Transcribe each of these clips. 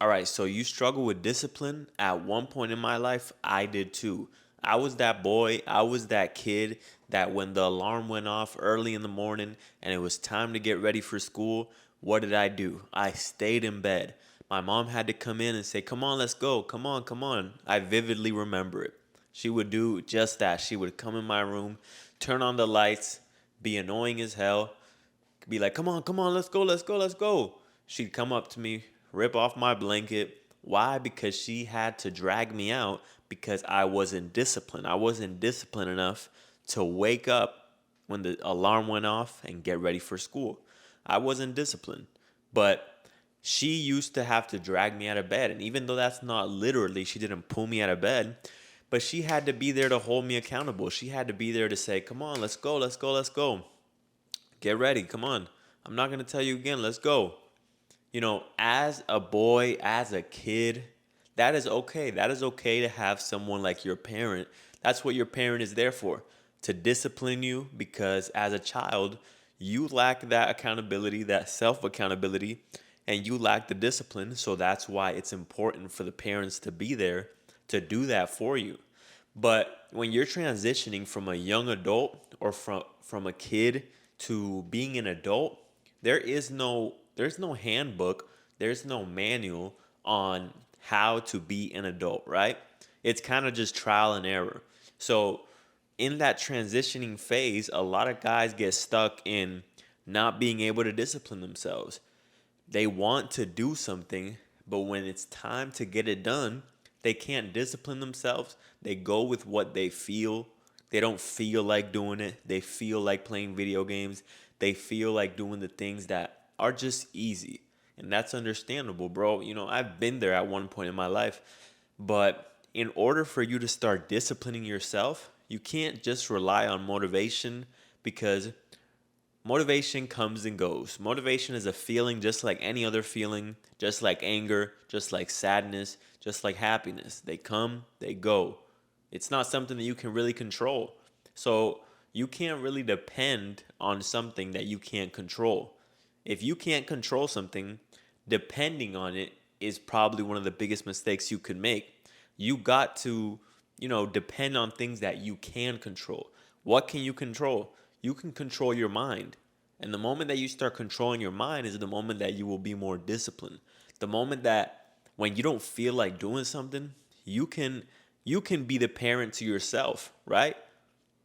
All right, so you struggle with discipline. At one point in my life, I did too. I was that boy, I was that kid that when the alarm went off early in the morning and it was time to get ready for school, what did I do? I stayed in bed. My mom had to come in and say, "Come on, let's go. Come on, come on." I vividly remember it. She would do just that. She would come in my room, turn on the lights, be annoying as hell, be like, "Come on, come on, let's go, let's go, let's go." She'd come up to me, rip off my blanket. Why? Because she had to drag me out because I wasn't disciplined. I wasn't disciplined enough to wake up when the alarm went off and get ready for school. I wasn't disciplined. But she used to have to drag me out of bed. And even though that's not literally, she didn't pull me out of bed, but she had to be there to hold me accountable. She had to be there to say, "Come on, let's go, let's go, let's go. Get ready. Come on. I'm not going to tell you again. Let's go." As a boy, as a kid, that is okay. That is okay to have someone like your parent. That's what your parent is there for, to discipline you because as a child, you lack that accountability, that self accountability, and you lack the discipline. So that's why it's important for the parents to be there to do that for you. But when you're transitioning from a young adult or from a kid to being an adult, there's no handbook, there's no manual on how to be an adult, right? It's kind of just trial and error. So in that transitioning phase, a lot of guys get stuck in not being able to discipline themselves. They want to do something, but when it's time to get it done, they can't discipline themselves. They go with what they feel. They don't feel like doing it. They feel like playing video games. They feel like doing the things that are just easy. And that's understandable, bro. I've been there at one point in my life. But in order for you to start disciplining yourself, you can't just rely on motivation because motivation comes and goes. Motivation is a feeling just like any other feeling, just like anger, just like sadness, just like happiness. They come, they go. It's not something that you can really control. So you can't really depend on something that you can't control. If you can't control something, depending on it is probably one of the biggest mistakes you could make. You got to, depend on things that you can control. What can you control? You can control your mind. And the moment that you start controlling your mind is the moment that you will be more disciplined. The moment that when you don't feel like doing something, you can you can be the parent to yourself, right?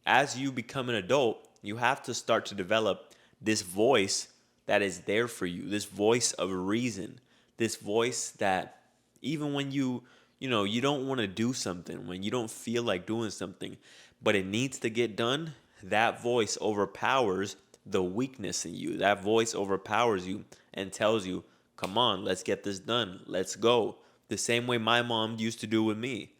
As you become an adult, you have to start to develop this voice that is there for you, this voice of reason, this voice that even when you don't want to do something, when you don't feel like doing something, but it needs to get done, that voice overpowers the weakness in you. That voice overpowers you and tells you, "Come on, let's get this done. Let's go." The same way my mom used to do with me.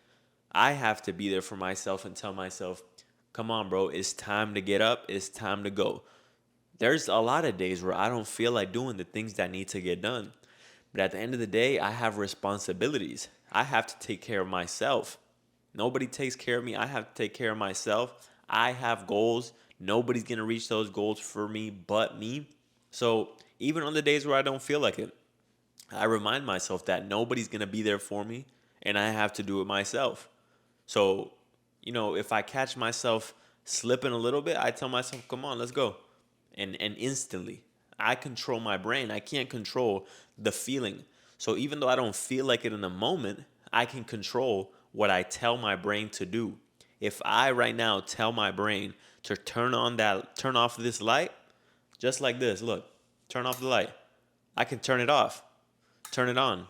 I have to be there for myself and tell myself, "Come on, bro, it's time to get up. It's time to go." There's a lot of days where I don't feel like doing the things that need to get done. But at the end of the day, I have responsibilities. I have to take care of myself. Nobody takes care of me. I have to take care of myself. I have goals. Nobody's going to reach those goals for me but me. So even on the days where I don't feel like it, I remind myself that nobody's going to be there for me and I have to do it myself. So, if I catch myself slipping a little bit, I tell myself, "Come on, let's go." And instantly, I control my brain. I can't control the feeling. So even though I don't feel like it in the moment, I can control what I tell my brain to do. If I right now tell my brain to turn off this light, just like this, look, turn off the light. I can turn it off, turn it on.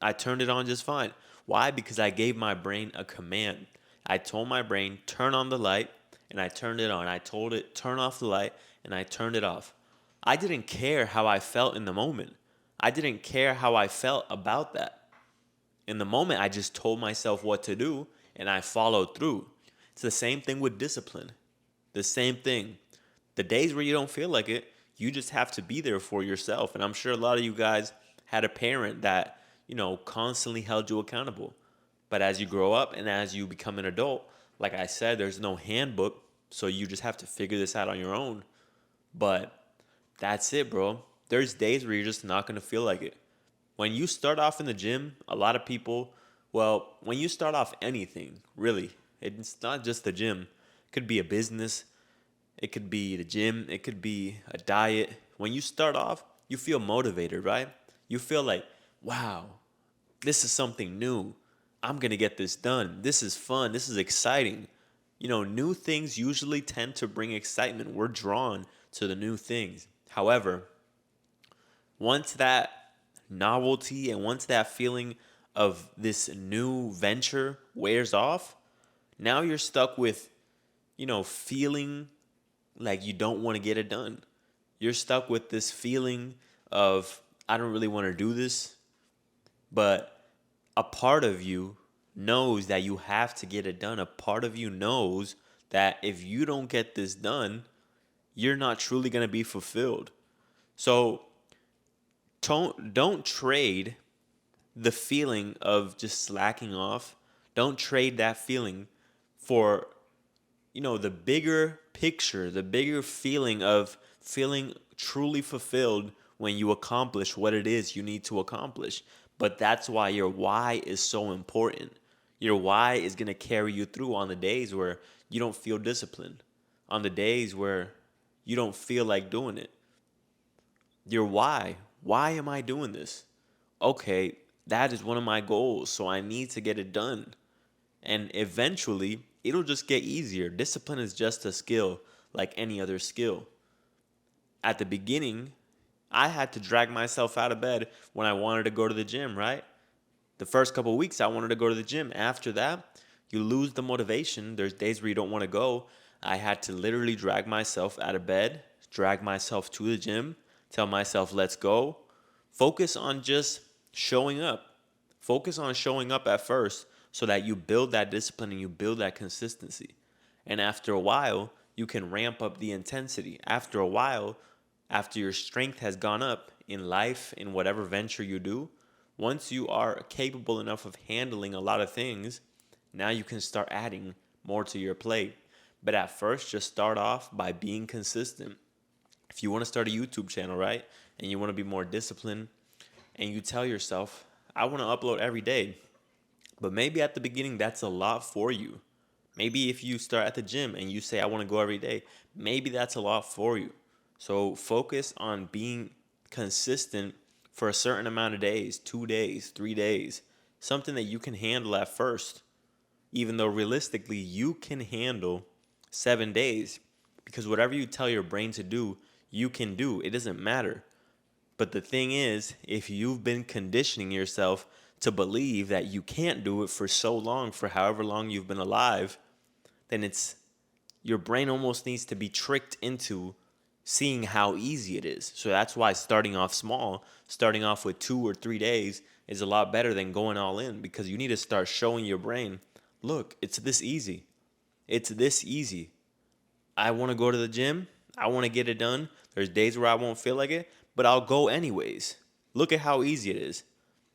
I turned it on just fine. Why? Because I gave my brain a command. I told my brain, "Turn on the light," and I turned it on. I told it, "Turn off the light," and I turned it off. I didn't care how I felt in the moment. I didn't care how I felt about that. In the moment, I just told myself what to do and I followed through. It's the same thing with discipline. The same thing. The days where you don't feel like it, you just have to be there for yourself. And I'm sure a lot of you guys had a parent that, constantly held you accountable. But as you grow up and as you become an adult, like I said, there's no handbook. So you just have to figure this out on your own. But that's it, bro. There's days where you're just not going to feel like it. When you start off in the gym, a lot of people, well, when you start off anything, really, it's not just the gym. It could be a business, it could be the gym, it could be a diet. When you start off, you feel motivated, right? You feel like, wow, this is something new. I'm going to get this done. This is fun. This is exciting. New things usually tend to bring excitement. We're drawn to the new things. However, once that novelty and once that feeling of this new venture wears off, now you're stuck with, feeling like you don't want to get it done. You're stuck with this feeling of, I don't really want to do this, but a part of you knows that you have to get it done. A part of you knows that if you don't get this done, you're not truly going to be fulfilled. So don't trade the feeling of just slacking off. Don't trade that feeling for, the bigger picture, the bigger feeling of feeling truly fulfilled when you accomplish what it is you need to accomplish. But that's why your why is so important. Your why is going to carry you through on the days where you don't feel disciplined, on the days where you don't feel like doing it. Your why. Why am I doing this? Okay, that is one of my goals, so I need to get it done. And eventually, it'll just get easier. Discipline is just a skill like any other skill. At the beginning, I had to drag myself out of bed when I wanted to go to the gym, right? The first couple of weeks, I wanted to go to the gym. After that, you lose the motivation. There's days where you don't want to go. I had to literally drag myself out of bed, drag myself to the gym, tell myself, let's go. Focus on just showing up. Focus on showing up at first so that you build that discipline and you build that consistency. And after a while, you can ramp up the intensity. After a while, after your strength has gone up in life, in whatever venture you do, once you are capable enough of handling a lot of things, now you can start adding more to your plate. But at first, just start off by being consistent. If you want to start a YouTube channel, right, and you want to be more disciplined, and you tell yourself, I want to upload every day, but maybe at the beginning, that's a lot for you. Maybe if you start at the gym and you say, I want to go every day, maybe that's a lot for you. So focus on being consistent for a certain amount of days, 2 days, 3 days, something that you can handle at first, even though realistically you can handle 7 days, because whatever you tell your brain to do, you can do. It doesn't matter. But the thing is, if you've been conditioning yourself to believe that you can't do it for so long, for however long you've been alive, then it's your brain almost needs to be tricked into seeing how easy it is. So that's why starting off small, starting off with 2 or 3 days is a lot better than going all in, because you need to start showing your brain, look, it's this easy. It's this easy. I want to go to the gym. I want to get it done. There's days where I won't feel like it, but I'll go anyways. Look at how easy it is.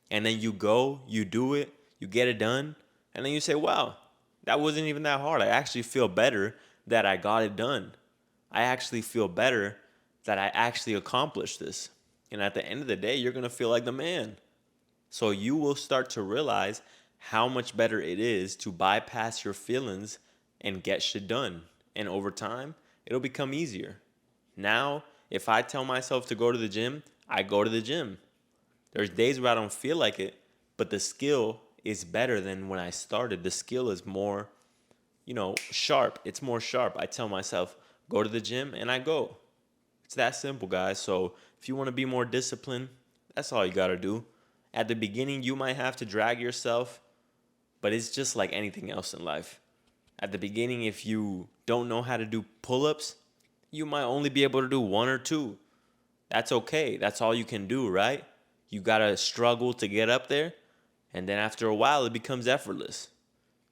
And then you go, you do it, you get it done, and then you say, wow, that wasn't even that hard. I actually feel better that I got it done. I actually feel better that I actually accomplished this. And at the end of the day, you're going to feel like the man. So you will start to realize how much better it is to bypass your feelings and get shit done. And over time, it'll become easier. Now, if I tell myself to go to the gym, I go to the gym. There's days where I don't feel like it, but the skill is better than when I started. The skill is more, sharp. It's more sharp. I tell myself, go to the gym, and I go. It's that simple, guys. So if you want to be more disciplined, that's all you got to do. At the beginning, you might have to drag yourself, but it's just like anything else in life. At the beginning, if you don't know how to do pull-ups, you might only be able to do one or two. That's okay. That's all you can do, right? You got to struggle to get up there, and then after a while, it becomes effortless.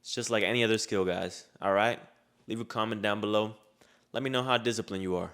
It's just like any other skill, guys. All right? Leave a comment down below. Let me know how disciplined you are.